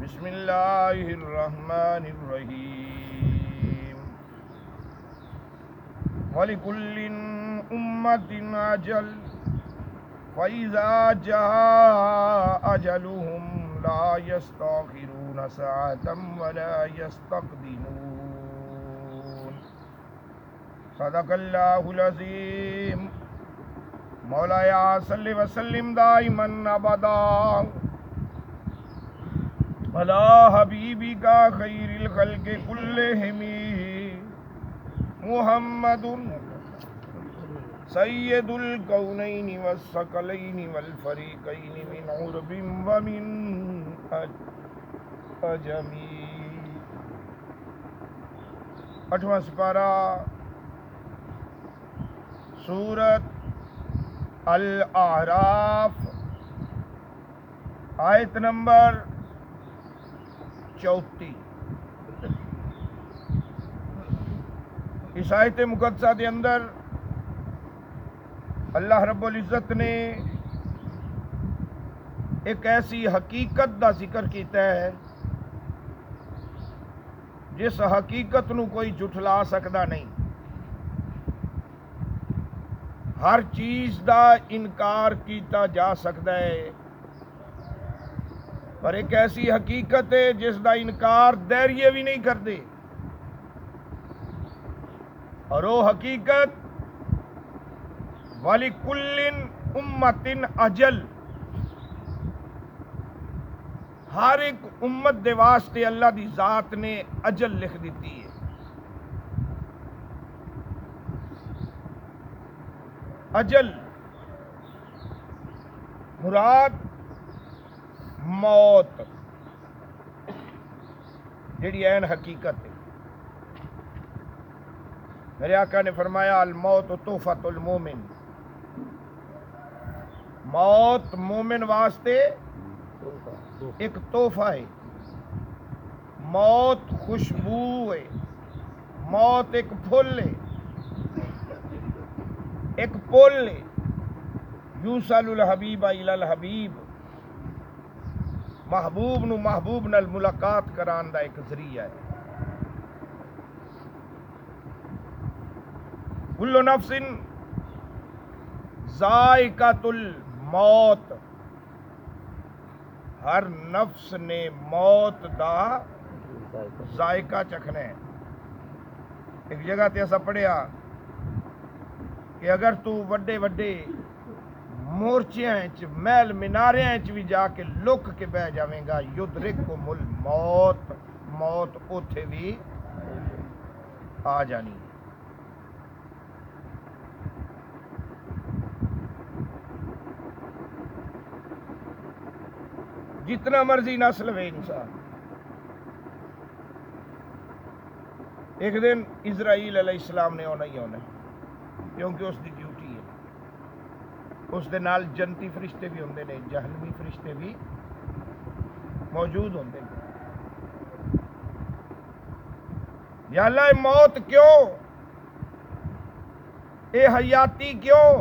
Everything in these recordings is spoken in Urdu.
بسم اللہ الرحمن الرحیم وَلِكُلِّ أُمَّةٍ أَجَلٌ فَإِذَا جَاءَ أَجَلُهُمْ لَا يَسْتَأْخِرُونَ سَاعَةً وَلَا يَسْتَقْدِمُونَ صدق اللہ العظیم مولایا صلی وسلم دائما ابدا علی حبیبک خیر الخلق کلہم محمد سید الکونین والثقلین والفریقین من عرب ومن عجم۔ 8واں سپارہ سورت الاعراف آیت نمبر 34۔ اس آیت مقدسہ دے اندر اللہ رب العزت نے ایک ایسی حقیقت دا ذکر کیتا ہے جس حقیقت نو کوئی جھٹلا سکدا نہیں۔ ہر چیز دا انکار کیتا جا سکتا ہے، پر ایک ایسی حقیقت ہے جس دا انکار دہریے بھی نہیں کرتے، اور وہ حقیقت وَلِكُلِّ أُمَّةٍ أَجَلٌ، ہر ایک امت دے واسطے اللہ دی ذات نے اجل لکھ دیتی ہے۔ اجل مراد موت جڑی عین حقیقت ہے۔ میرے آقا نے فرمایا الموت تحفۃ المومن، موت مومن واسطے ایک تحفہ ہے، موت خوشبو ہے، موت ایک پھول ہے، ایک پل ہے، یوصل الحبیب الی الحبیب، محبوب نو محبوب نال ملاقات کران دا ایک ذریعہ ہے۔ کل نفس ذائقۃ الموت، ہر نفس نے موت دا ذائقہ چکھنا ہے۔ ایک جگہ تے ایسا پڑھیا کہ اگر تو وڈے وڈے مورچیاں محل میناریاں بھی جا کے لک کے بہ جاویں گا، یدرککم الموت، موت اوتھے بھی آ جانی۔ جتنا مرضی نسل ہوئے انسان، ایک دن اسرائیل علیہ السلام نے ہونا ہی ہونا ہے، کیونکہ اس دی ڈیوٹی ہے۔ اس دے نال جنتی فرشتے بھی ہوندے نے، جہنمی فرشتے بھی موجود ہوندے نے۔ یا اللہ موت کیوں، اے حیاتی کیوں؟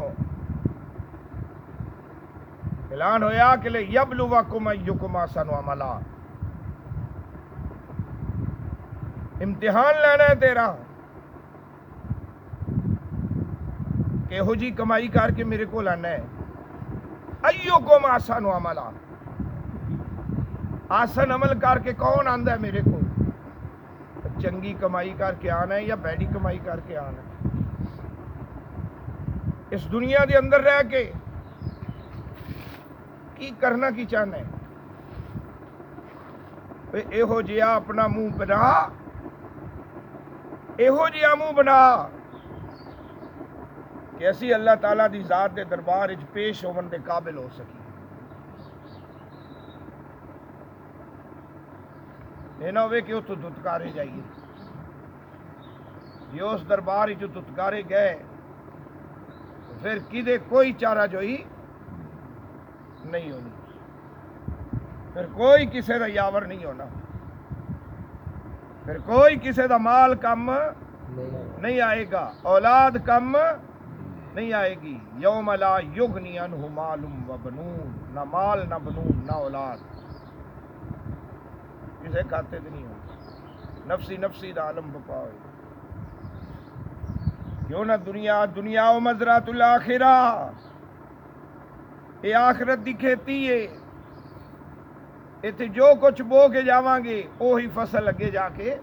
اعلان ہویا کہ لِیَبْلُوَکُمْ أَیُّکُمْ أَحْسَنُ عَمَلًا، امتحان لینا ہے تیرا کہ ہو جی کمائی کر کے میرے کو لانا ہے۔ ایُّکُمْ أَحْسَنُ عَمَلًا، آسن عمل کر کے کون آندا ہے میرے کو؟ چنگی کمائی کر کے آنا ہے یا بیڑی کمائی کر کے آنا ہے؟ اس دنیا دے اندر رہ کے کی کرنا کی چاہنا ہے؟ ایہو جیا اپنا منہ بنا، ایہو جیا منہ بنا کہ اسی اللہ تعالیٰ دی ذات دے دربار وچ پیش ہون دے قابل ہو سکی۔ یہ نہ ہوئے کہ اتو دتکارے جائیے، یہ اس دربار جو دتکارے گئے پھر کدے کوئی چارہ جوئی نہیں ہونی، پھر کوئی کسے دا یاور نہیں ہونا، پھر کوئی کسے دا مال کم نہیں آئے گا، اولاد کم نہیں آئے گی۔ یوم لا یغنی عنہ مال و بنون، نہ مال نہ بنون نہ اولاد۔ کسی کھاتے تے نہیں ہوتا نفسی نفسی دا عالم بپا ہوئے کیوں نہ دنیا و مزرعۃ الاخرہ یہ آخرت دی کھیتی ہے اتنے جو کچھ بو کے جاواں گے وہی فصل اگے جا کے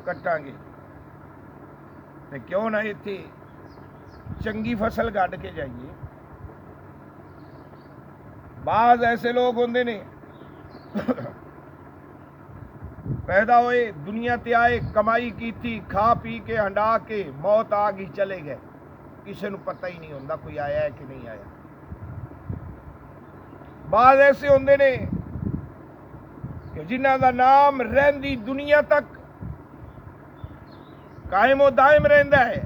کٹاں گے تے کیوں نہ اتنے چنگی فصل گڈ کے جائیے بعض ایسے لوگ ہوندے نے پیدا ہوئے دنیا تے آئے کمائی کی تھی کھا پی کے ہنڈا کے موت آ گئی چلے گئے کسی نو پتہ ہی نہیں ہوندا کوئی آیا ہے کہ نہیں آیا بعض ایسے ہوندے نے کہ جنہاں دا نام رہندی دنیا تک قائم و دائم رہندا ہے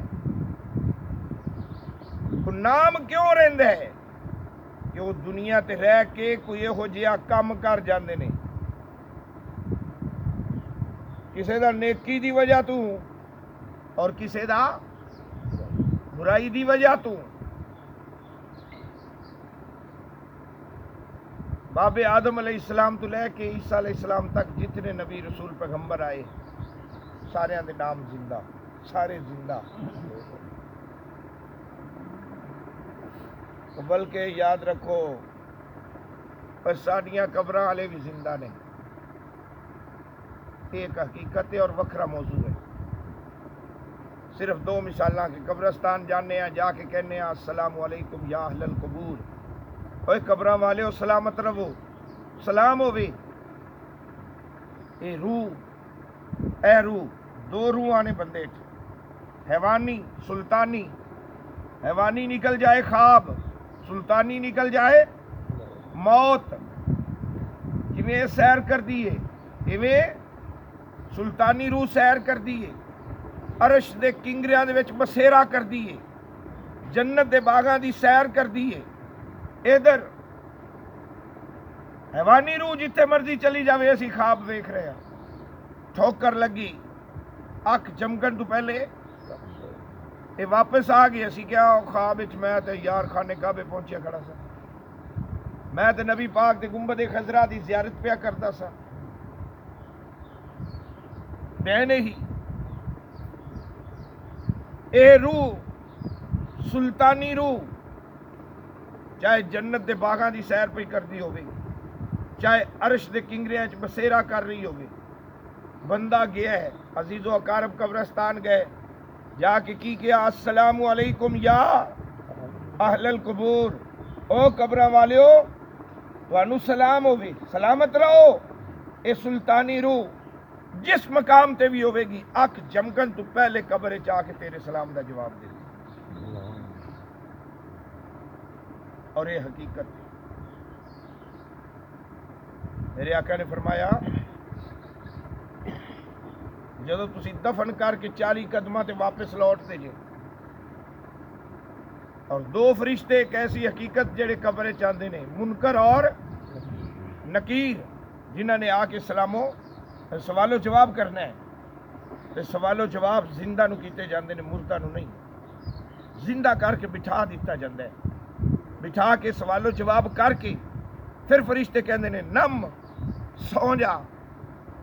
وہ نام کیوں رہندا ہے کہ وہ دنیا تے رہ کے کوئی یہو جہا کم کر جاندے نے کسے دا نیکی دی وجہ تو اور کسے دا برائی دی وجہ تو باب آدم علیہ السلام تو لے کے عیسیٰ علیہ السلام تک جتنے نبی رسول پیغمبر آئے سارے دے نام زندہ سارے زندہ بلکہ یاد رکھو پر ساڈیاں قبراں والے بھی زندہ نے ایک حقیقت ہے اور وکھرا موضوع ہے صرف دو مثالاں کہ قبرستان جانے ہیں جا کے کہنے ہیں السلام علیکم یا اہل القبور اوے قبراں والے سلامت رہو سلام ہووے اے روح دو روح آنے بندے حیوانی سلطانی حیوانی نکل جائے خواب سلطانی نکل جائے موت جویں سیر کر دیے ایویں سلطانی روح سیر کر دیے عرش دے کنگریاں دے وچ بسیرا کر دیے جنت دے باغاں دی سیر کر دیے ادھر حیوانی روح جتھے مرضی چلی جاوے اسی خواب ویکھ رہے ہیں ٹھوکر لگی اکھ چمکن تو پہلے یہ واپس آ گئی اسی کیا خواب وچ میں تے یار خانے کعبے پہنچیا کھڑا سا میں تے نبی پاک دے گنبد خضرا دی زیارت پیا کردا سا میں نہیں اے روح سلطانی روح چاہے جنت دے باغاں دی سیر پہ کر دی ہوگی چاہے عرش دے کنگریاں چ بسیرا کر رہی ہوگی بندہ گیا ہے عزیز و اقارب قبرستان گئے جا کے کی کیا السلام علیکم یا اہل القبور او قبراں والیو تانوں سلام ہوگی سلامت رہو اے سلطانی روح جس مقام تے بھی ہوے گی اکھ جمکن تو پہلے قبر چاہ کے تیرے سلام دا جواب دے اور یہ حقیقت ہے میرے آقا نے فرمایا جدو تسی دفن کر کے 40 قدماں تے واپس لوٹتے جے اور دو فرشتے ایک ایسی حقیقت جڑے قبر چاندے نے منکر اور نکیر جنہاں نے آ کے سوال و جواب کرنا ہے تے سوال و جواب زندہ نو کیتے جاندے نے مردہ نو نہیں زندہ کر کے بٹھا دیتا جاندہ ہے بٹھا کے سوال و جواب کر کے پھر فرشتے کہندے نے نم سو جا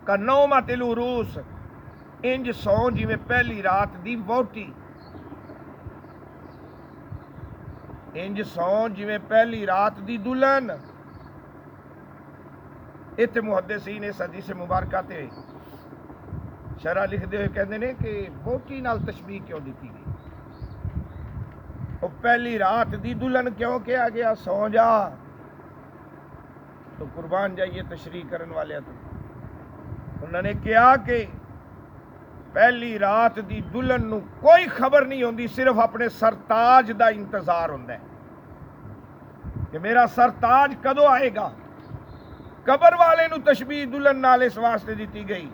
کا نومۃ العروس انج سو جی میں پہلی رات دی ووٹی انج سو جی میں پہلی رات دی دلہن اتنے محدثین اس حدیث مبارکہ تے شرح لکھ دے ہوئے کہندے نے کہ ووٹی نال تشبیہ کیوں دیتی گئی وہ پہلی رات دی دلہن کیوں کیا گیا سو جا تو قربان جائیے تشریح کرن والے تو انہوں نے کیا کہ پہلی رات دی دلہن نو کوئی خبر نہیں ہوندی صرف اپنے سرتاج دا انتظار ہوندا ہے کہ میرا سرتاج کدو آئے گا قبر والے نو تشبیہ دلہن نال اس واسطے دیتی گئی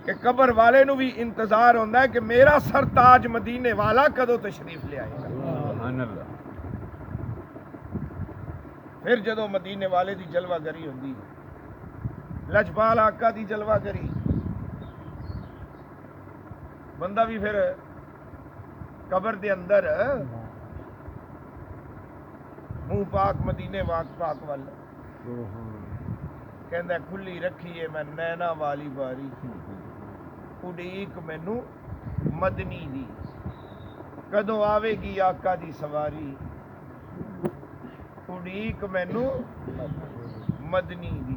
کہ قبر والے نو بھی انتظار ہوندا ہے کہ میرا سرتاج مدینے والا کدو تشریف لے آئے گا سبحان اللہ پھر جدو مدینے والے دی جلوہ گری ہوندی لجپال آقا دی جلوہ گری بندہ بھی پھر قبر دے اندر منہ پاک مدینے پاک وال ਕਹਿੰਦਾ ਖੁੱਲੀ ਰੱਖੀਏ ਮੈਂ ਨੈਣਾ ਵਾਲੀ ਬਾਰੀ, ਉਡੀਕ ਮੈਨੂੰ ਮਦਨੀ ਦੀ, ਕਦੋਂ ਆਵੇਗੀ ਆਕਾ ਦੀ ਸਵਾਰੀ, ਉਡੀਕ ਮੈਨੂੰ ਮਦਨੀ ਦੀ।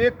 1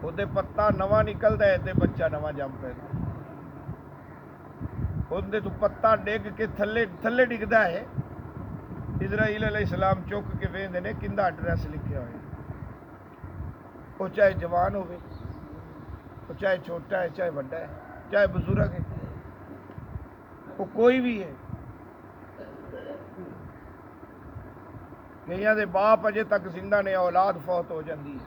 ਉਹਦੇ ਪੱਤਾ ਨਵਾਂ ਨਿਕਲਦਾ ਹੈ ਤੇ ਬੱਚਾ ਨਵਾਂ ਜੰਮ ਪੈਂਦਾ, ਉਹਦੇ ਤੋਂ ਪੱਤਾ ਡਿੱਗ ਕੇ ਥੱਲੇ ਡਿੱਗਦਾ ਹੈ। ਇਜ਼ਰਾਈਲ ਅਲੈਹਿਸਲਾਮ ਚੁੱਕ ਕੇ ਵੇਖਦੇ ਨੇ ਕਿੰਦਾ ਐਡਰੈਸ ਲਿਖਿਆ ਹੋਇਆ, ਉਹ ਚਾਹੇ ਜਵਾਨ ਹੋਵੇ, ਉਹ ਚਾਹੇ ਛੋਟਾ ਹੈ, ਚਾਹੇ ਵੱਡਾ ਹੈ, ਚਾਹੇ ਬਜ਼ੁਰਗ ਹੈ, ਉਹ ਕੋਈ ਵੀ ਹੈ। ਕਈਆਂ ਦੇ ਬਾਪ ਅਜੇ ਤੱਕ ਜ਼ਿੰਦਾ ਨੇ, ਔਲਾਦ ਫੌਤ ਹੋ ਜਾਂਦੀ ਹੈ,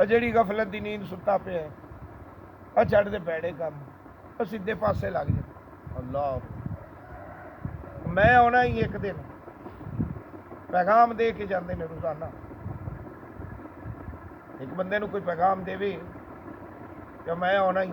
ਜਿਹੜੀ ਗਫਲਤ ਦੀ ਨੀਂਦ ਸੁੱਤਾ ਪਿਆ, ਆ ਛੱਡ ਦੇ ਪੈੜੇ ਕੰਮ, ਉਹ ਸਿੱਧੇ ਪਾਸੇ ਲੱਗ ਜਾ। ਅੱਲਾਹ, ਮੈਂ ਆਉਣਾ ਹੀ ਇੱਕ ਦਿਨ, ਪੈਗਾਮ ਦੇ ਕੇ ਜਾਂਦੇ ਨੇ ਰੋਜ਼ਾਨਾ। ਇੱਕ ਬੰਦੇ ਨੂੰ ਕੋਈ ਪੈਗਾਮ ਦੇਵੇ ਕਿ ਮੈਂ ਆਉਣਾ ਹੀ,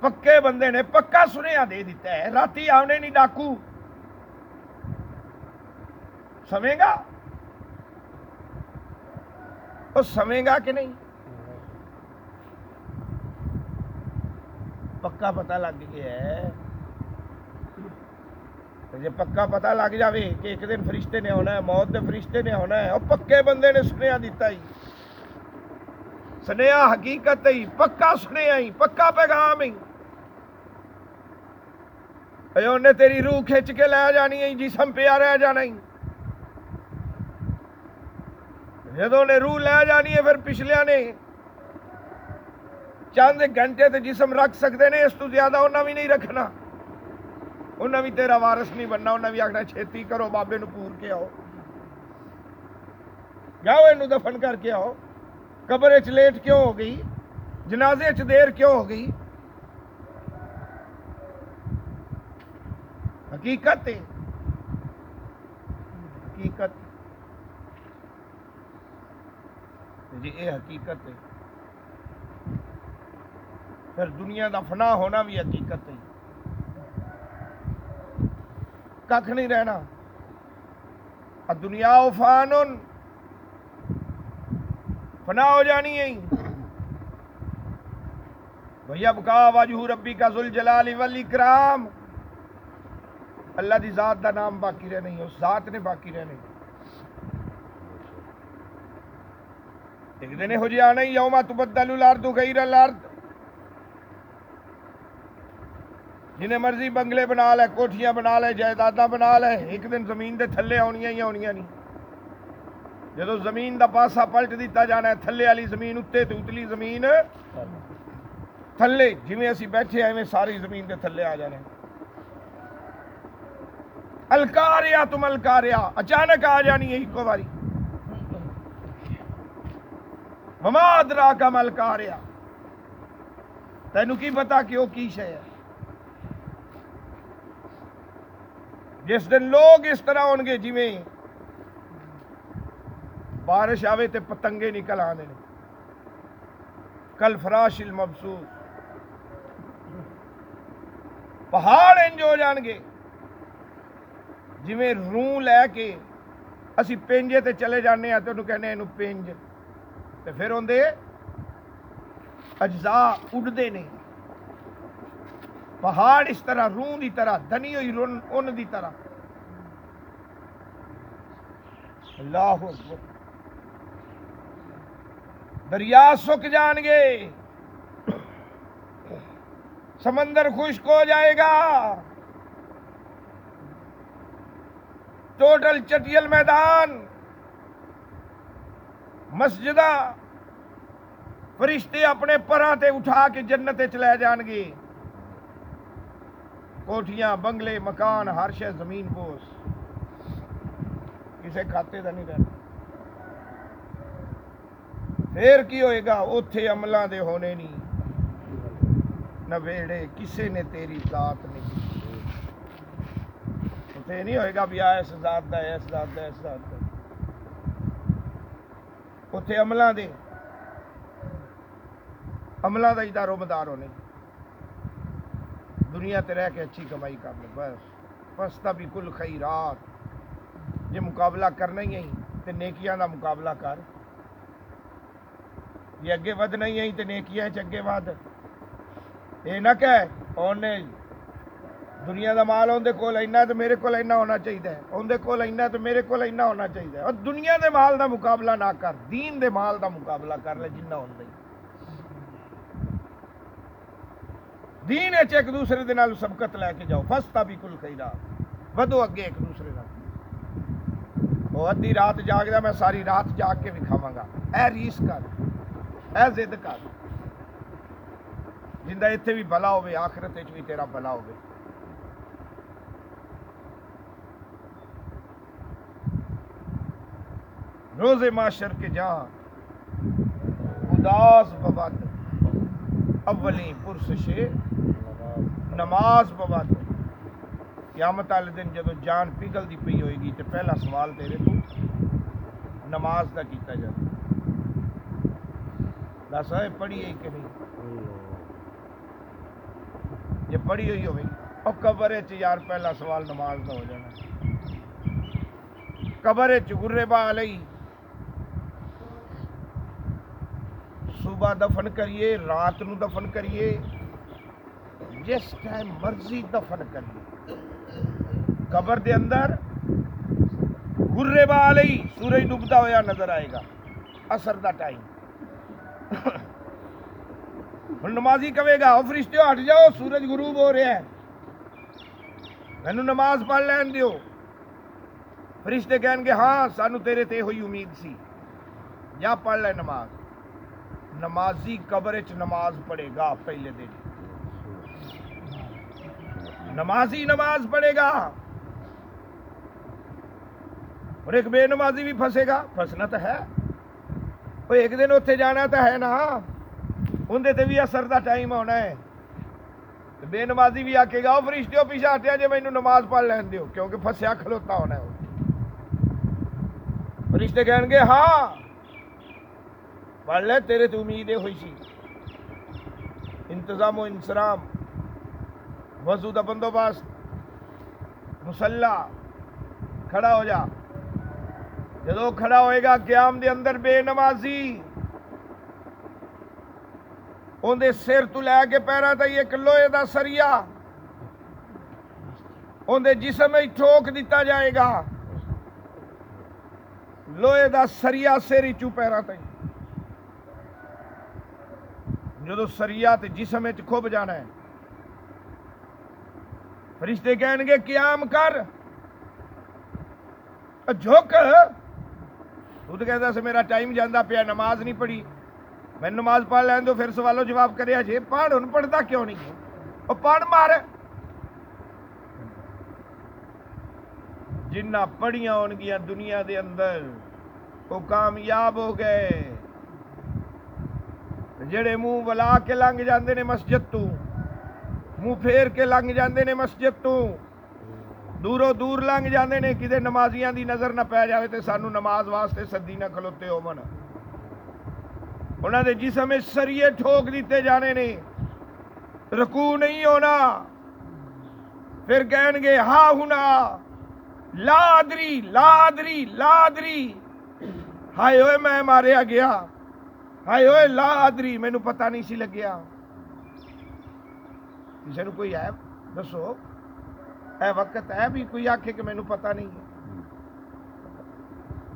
پکے بندے نے پکا سنیا دے دیتا ہے، راتی آنے نہیں ڈاکو سمیں گا، وہ سمیں گا کہ نہیں؟ پکا پتہ لگ گیا ہے، جب پکا پتہ لگ جاوے کہ ایک دن فرشتے نے ہونا ہے، موت دے فرشتے نے ہونا ہے، اور پکے بندے نے سنیا دیتا ہی، سنیا حقیقت ہی، پکا سنیا ہی، پکا پیغام ہی، انہیں تیری روح کھچ کے لے جانی ہے، جسم پہ رہ جانا ہی، جدوں نے روح لے جانی ہے، پھر پچھلیاں نے چند گھنٹے تے جسم رکھ سکتے نے، اس تو زیادہ انہاں بھی نہیں رکھنا، انہاں بھی تیرا وارث نہیں بننا، انہاں بھی آکھنا چھیتی کرو بابے نو پور کے آؤ، جاؤ اینو دفن کر کے آؤ، قبر وچ لیٹ کیوں ہو گئی، جنازے وچ دیر کیوں ہو گئی؟ حقیقت ہے، حقیقت جی یہ حقیقت ہے، پھر دنیا دا فنا ہونا بھی حقیقت ہے، ککھ نہیں رہنا، دنیا فانن فنا ہو جانی ہے، وَيَبْقَى وَجْهُ رَبِّكَ ذُو الْجَلَالِ وَالْإِكْرَامِ، اللہ دی ذات دا نام باقی رہنا ہی، اس ذات نے باقی رہنا ہی، ایک دن ہو جی آنا ہی، یوم تبدل الارض غیر الارض، جنہیں مرضی بنگلے بنا لے، کوٹھیاں بنا لے، جائیداداں بنا لے، ایک دن زمین دے تھلے آنیاں ہی آنیاں نہیں، جدو زمین دا پاسا پلٹ دیتا جانا ہے، تھلے والی زمین اتنے تے اتلی زمین تھلے، جویں اسی بیٹھے ہیں ساری زمین دے تھلے آ جانے، الکاریا تم الکاریا اچانک آ جانی ہے ایک باری، وما ادراک ما الکاریا، تینوں کی پتا کہ وہ کی شے ہے؟ جس دن لوگ اس طرح ہون گے جویں بارش آوے تے پتنگے نکل آنے، کل فراش المبثوث، پہاڑ انج ہو جان گے جویں روح لے کے اسی پینجے تے چلے جانے ہیں، تے انہوں کہنے اینو پینج، تے پھر ہوندے اجزاء اڑدے نے، پہاڑ اس طرح روح دی طرح دنی ہوئی ان دی طرح، اللہ اکبر، دریا سک جان گے، سمندر خشک ہو جائے گا، ٹوٹل چٹیل میدان، مسجدہ فرشتے اپنے پراں تے اٹھا کے جنت چلے جان گے، کوٹھیاں بنگلے مکان ہر شے زمین بوس، کسے کھاتے دا نہیں رہنا، پھر کی ہوئے گا؟ اوتھے عملاں دے ہونے نہیں، نویڑے کسے نے تیری ذات نہیں، اوتھے نہیں ہوئے گا بھی ایس ذات دا ایس ذات دا ایس ذات دا، اوتھے عملاں دے ہی دارو مدار ہونے، دنیا تے رہ کے اچھی کمائی کر لے بس، فاستبقوا الخیرات، یہ مقابلہ کرنا ہی ہے تے نیکیاں دا مقابلہ کر، یہ اگے ود نہیں ہے تے نیکیاں اگے ود، یہ نہ کہہ اونے دنیا دا مال اون دے کول اینا تے میرے کول اینا ہونا چاہیے، اون دے کول اینا تے میرے کول اینا ہونا چاہیے، اور دنیا دے مال دا مقابلہ نہ کر، دین دے مال دا مقابلہ کر لے جنہ ہوندا ہی، دین اچ ایک دوسرے دے نال سبقت لے کے جاؤ، فاستبقوا الخیرات، ودو اگے ایک دوسرے نال، وہ ادھی رات جاگدا میں ساری رات جاگ کے وکھاواں گا، اے ریس کر، اے ضد کر، جندا ایتھے بھی بھلا ہوے آخرت وچ بھی تیرا بھلا ہوے، روز معاشر کے جہاں اداس ببد، اولیں پرسش نماز ببد، قیامت والے دن جدو جان پگھلدی پئی ہوئے گی تو پہلا سوال تیرے تو نماز دا کیتا جائے، دس ہے پڑھی ہے کہ نہیں؟ جی پڑھی ہوئی ہوگی اور قبر یار پہلا سوال نماز کا ہو جانا قبر غربا علیہ صبح دفن کریے رات نو دفن کریے جس ٹائم مرضی دفن کریے قبر دے اندر غربا علیہ سورج ڈوبتا ہوا نظر آئے گا اثر دا ٹائم نمازی کہے گا او فرشتیو ہٹ جاؤ سورج غروب ہو رہا ہے مینوں نماز پڑھ لین دیو فرشتے کہیں گے ہاں سانو تیرے تے ہوئی امید سی یا پڑھ لے نماز نمازی قبر چ نماز پڑھے گا پہلے دن نمازی نماز پڑھے گا اور ایک بے نمازی بھی پھنسے گا پھنسنا تو ہے وہ ایک دن اتنے جانا تو ہے نا اندر تے بھی اثر دا ٹائم ہونا ہے بے نمازی بھی آکے گا فرشتیوں پیچھے ہٹیا جے مینوں نماز پڑھ لین دیو کیونکہ پھنسیا کھلوتا ہونا ہے فرشتے کہیں گے ہاں پڑھ لے تیرے تو امیدیں ہوئی سی انتظام و انسرام وضو دا بندوبست مصلا کھڑا ہو جا جدو کھڑا ہوئے گا قیام دے اندر بے نمازی اندے سر تو لے کے پیرا تھی ایک لوہے دا سریا اندے جسم میں ٹھوک دیتا جائے گا لوہے دا سریا سر چو پیرا تھی جدو سریا تے جسم میں کھب جانا ہے فرشتے کہیں گے قیام کر جھک تو کہتا سے میرا ٹائم جاندہ پیا نماز نہیں پڑھی میں نماز پڑھ لین دو پھر سوالو جواب کرے جی پڑھ ان پڑھتا کیوں نہیں ہے اور پڑھ مار جنہ پڑھیاں ہون گیا دنیا دے اندر وہ کامیاب ہو گئے جڑے منہ ولا کے لنگ جاندے نے مسجد تو منہ پھیر کے لنگ جاندے نے مسجد تو دوروں دور لنگ جاندے نے کدے نمازیاں دی نظر نہ پی جاوے تے سانو نماز واسطے سدی نہ کھلوتے ہون انہاں دے جسم میں سریے ٹھوک دیتے جانے نے رکوع نہیں ہونا پھر کہیں گے ہاں ہونا لا ادری لا ادری لا ادری ہائے ہوئے میں ماریا گیا ہائے ہوئے لا ادری مینوں پتہ نہیں سی لگیا کسی نے کوئی ہے دسو اے وقت ہے بھی کوئی آکھے کہ مینوں پتہ نہیں ہے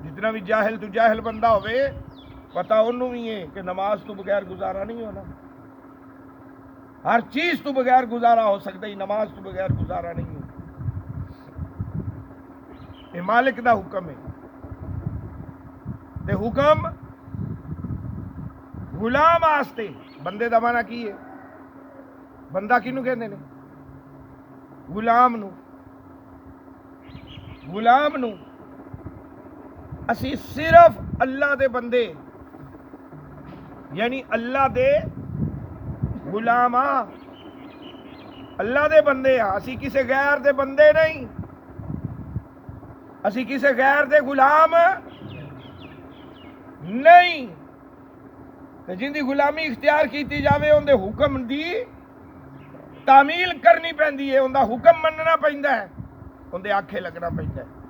جتنا بھی جاہل تو جاہل بندہ ہوئے پتہ انہوں بھی ہے کہ نماز تو بغیر گزارا نہیں ہونا ہر چیز تو بغیر گزارا ہو سکتا ہی نماز تو بغیر گزارا نہیں ہو یہ مالک دا حکم ہے تے حکم غلام آستے بندے دا معنی کی ہے بندہ کینوں کہندے نے غلام نو اسی صرف اللہ دے بندے یعنی اللہ دے غلام اللہ دے بندے اسی کسے غیر دے بندے نہیں اسی کسے غیر دے غلام نہیں جن دی غلامی اختیار کیتی جاوے ان دے حکم دی تعمیل کرنی پیندی ہے ان دا حکم مننا پیندا ہے ان دے آکھے لگنا پیندا ہے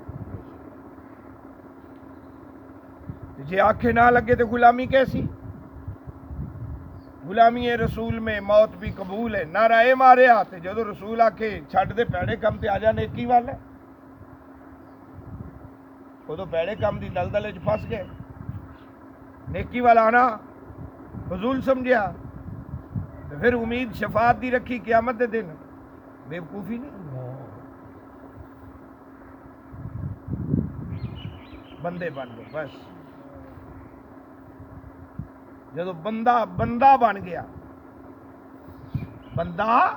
جے آکھے نہ لگے تو غلامی کیسی غلامی رسول میں موت بھی قبول ہے نعرہ مارے آتے جدو رسول آکھے چھڈ دے پیڑے کم تے آ جا نیکی والا وہ تو پیڑے کم دی دلدل وچ پھس گئے نیکی والا آنا فضول سمجھیا تو پھر امید شفاعت دی رکھی قیامت دے دن بے وقوفی نہیں بندے بن گئے بس جدو بندہ بن گیا بندہ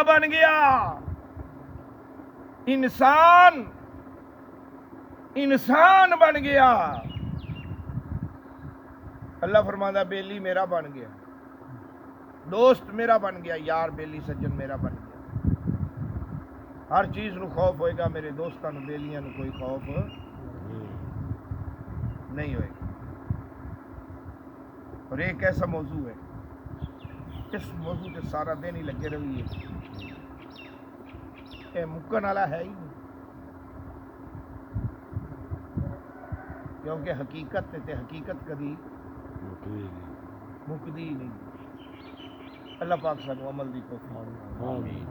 بن گیا انسان بن گیا اللہ فرماتا بیلی میرا بن گیا دوست میرا بن گیا یار بیلی سجن میرا بن گیا ہر چیز نو خوف ہوئے گا میرے دوستاں نو بیلیاں نو کوئی خوف نہیں ہوئے گا اور ایک ایسا موضوع ہے اس موضوع سے سارا دن ہی لگے رہیے، یہ مکن والا ہے ہی نہیں، کیونکہ حقیقت تے حقیقت کبھی مکدی نہیں۔ اللہ پاک سانو عمل دی توفیق آمین۔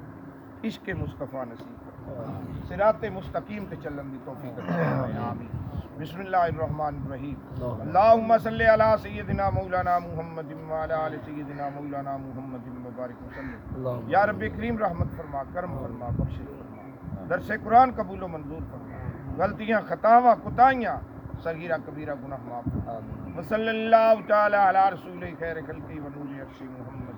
عشق مصطفیٰ نصیب فرمائے، صراط مستقیم تے چلن دی توفیق عطا فرمائے، آمین۔ بسم اللہ الرحمن الرحیم، اللہم صلی علی سیدنا مولانا محمد وعلی آل سیدنا مولانا محمد مبارک وسلم۔ یا رب کریم رحمت فرما، کرم فرما، بخشش فرما، درس قرآن قبول و منظور فرما، غلطیاں خطاواں کوتاہیاں صغیرہ کبیرہ گناہ معاف فرما، وصلی اللہ تعالی علی رسول خیر خلقی و نور عرش محمد